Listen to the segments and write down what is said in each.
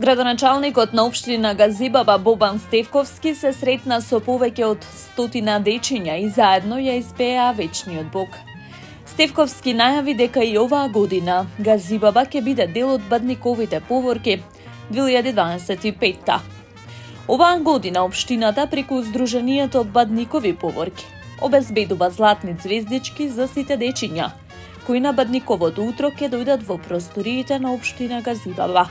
Градоначалникот на општина Газибаба Бобан Стевковски се сретна со повеќе од 100 дечиња и заедно ја испеа вечниот Бог. Стевковски најави дека и оваа година Газибаба ќе биде дел од бадниковите поворки 2025. Оваа година општината преку Сдруженијето Бадникови поворки обезбедува златни звездички за сите дечиња, кои на бадниковото утро ќе дојдат во просториите на општина Газибаба.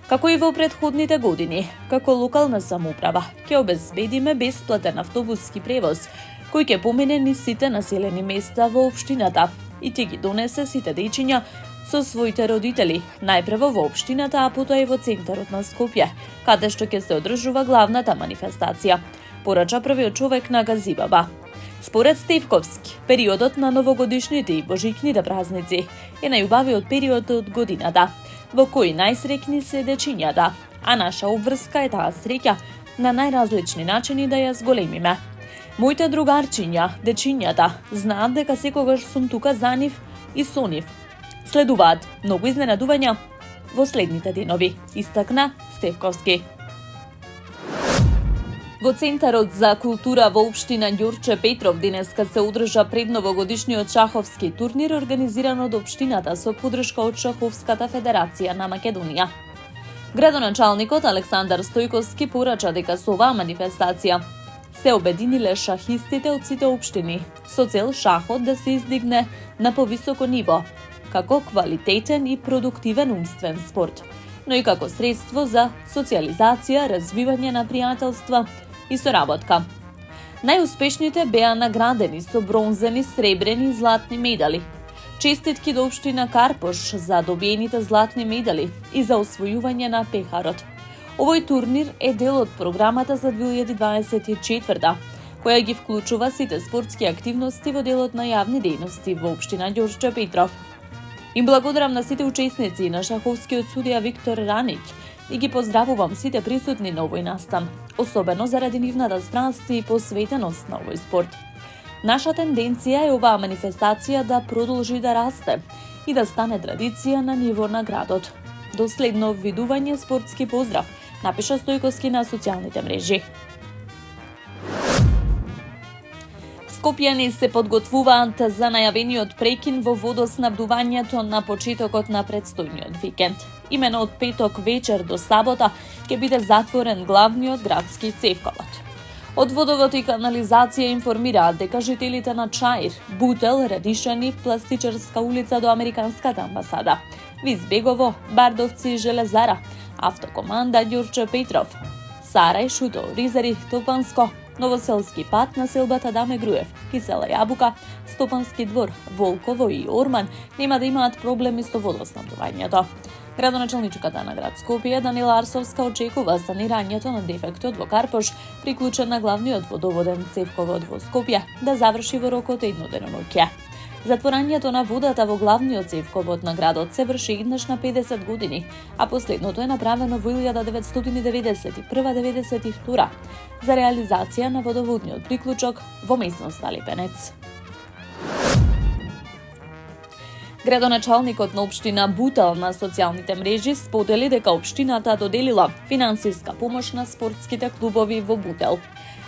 Како и во претходните години, како локална самоуправа, ќе обезбедиме бесплатен автобуски превоз, кој ќе помине низ сите населени места во општината и ќе ги донесе сите дечиња со своите родители, најпрво во општината, а потоа и во центарот на Скопје, каде што ќе се одржува главната манифестација, порача првиот човек на Газибаба. Според Стевковски, периодот на новогодишните и божичните празници е најубавиот период од годината, во кој најсреќни се дечињата, а наша обврска е таа среќа на најразлични начини да ја зголемиме. Моите другарчиња, дечињата, знаат дека секогаш сум тука за нив и со нив. Следуваат многу изненадувања во следните денови, истакна Стевковски. Во Центарот за култура во општина Ѓурче Петров денеска се одржа предновогодишниот шаховски турнир организиран од општината со поддршка од Шаховската федерација на Македонија. Градоначалникот Александар Стојковски порача дека со оваа манифестација се обединиле шахистите од сите општини со цел шахот да се издигне на повисоко ниво, како квалитетен и продуктивен умствен спорт, но и како средство за социализација, развивање на пријателства и соработка. Најуспешните беа наградени со бронзени, сребрени и златни медали. Честитки до општина Карпош за добиените златни медали и за освојување на пехарот. Овој турнир е дел од програмата за 2024, која ги вклучува сите спортски активности во делот на јавни дејности во општина Ѓурче Петров. Им благодарам на сите учесници на шаховскиот судија Виктор Ранич и ги поздравувам сите присутни на овој настан, особено заради нивната страст и посветеност на овој спорт. Наша тенденција е оваа манифестација да продолжи да расте и да стане традиција на ниво на градот. До следно видување, спортски поздрав, напиша Стојковски на социјалните мрежи. Скопјани се подготвуваат за најавениот прекин во водоснабдувањето на почетокот на предстојниот викенд. Имено од петок вечер до сабота ќе биде затворен главниот градски цевковод. Од водовод и канализација информираат дека жителите на Чаир, Бутел, Радишани, Пластичарска улица до Американската амбасада, Визбегово, Бардовци и Железара, Автокоманда Ѓурче Петров, Сарај, Шуто, Ризари, Топанско, Новоселски пат на селбата Даме Груев, Кисела Јабука, Стопански двор, Волково и Орман нема да имаат проблеми со водоснабдувањето. Градоначалничката на град Скопје Данила Арсовска очекува санирањето на дефектот во Карпош, приклучен на главниот водоводен цевковод во Скопје, да заврши во рокот едно деноноќе. Затворањето на водата во главниот цевковод на градот се врши еднаш на 50 години, а последното е направено во 1991-92 за реализација на водоводниот приклучок во местноста Лепенец. Градоначалникот на општина Бутел на социјалните мрежи сподели дека општината доделила финансиска помош на спортските клубови во Бутел.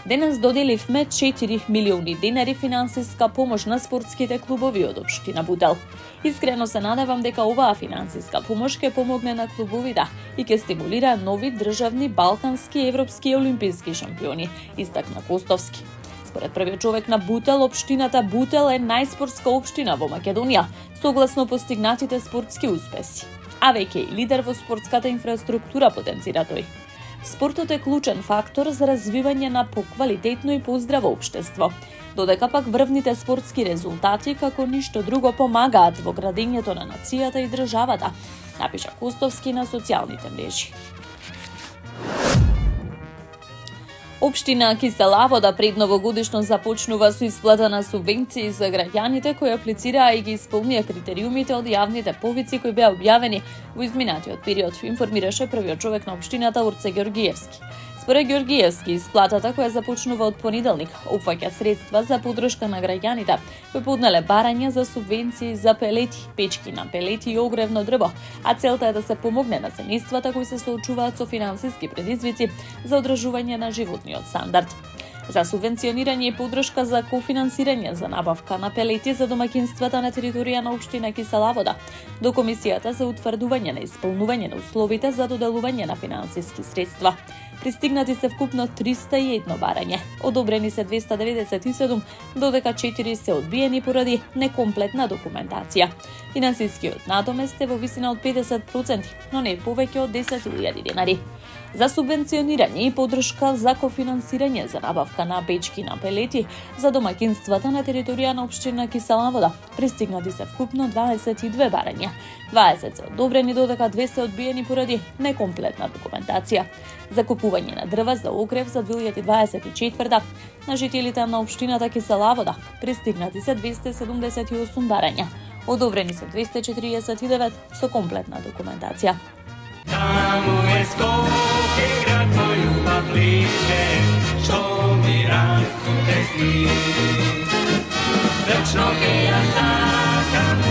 Денес доделивме 4 милиони денари финансиска помош на спортските клубови од општина Бутел. Искрено се надевам дека оваа финансиска помош ќе помогне на клубовите и ќе стимулира нови државни, балкански, европски и олимписки шампиони, истакна Костовски. Според првиот човек на Бутел, општината Бутел е најспортска општина во Македонија, согласно постигнатите спортски успеси. А веќе и лидер во спортската инфраструктура, потенцира тој. Спортот е клучен фактор за развивање на поквалитетно и поздраво општество, додека пак врвните спортски резултати како ништо друго помагаат во градењето на нацијата и државата, напиша Костовски на социјалните мрежи. Општина Кисела Вода предновогодишно започнува со исплата на субвенции за граѓаните кои аплицираа и ги исполнија критериумите од јавните повици кои беа објавени во изминатиот период, информираше првиот човек на општината Орце Ѓоргиевски. Според Георгиевски, исплатата која започнува од понеделник опфаќа средства за поддршка на граѓаните кои поднеле барања за субвенции за пелети, печки на пелети и огревно дрво, а целта е да се помогне на семејствата кои се соочуваат со финансиски предизвици за одржување на животниот стандард. За субвенционирање и поддршка за кофинансирање за набавка на пелети за домаќинствата на територија на општина Кисела Вода, до Комисијата за утврдување на исполнување на условите за доделување на финансиски средства. Пристигнати се вкупно 301 барање, одобрени се 297, додека 4 се одбиени поради некомплетна документација. Финансискиот надомест е во висина од 50%, но не повеќе од 10.000 денари. За субвенционирање и поддршка за кофинансирање за набавка на печки на пелети за домаќинствата на територија на општина Кисела Вода пристигнати се вкупно 22 барања. 20 се одобрени, додека 2 се одбиени поради некомплетна документација. За купување на дрва за огрев за 2024 на жителите на општината Кисела Вода пристигнати се 278 барања. Одобрени се 249 со комплетна документација. Tamo je Skopje, grad moj ljubav liče, što mi rastu te sni. Večno te ja sakam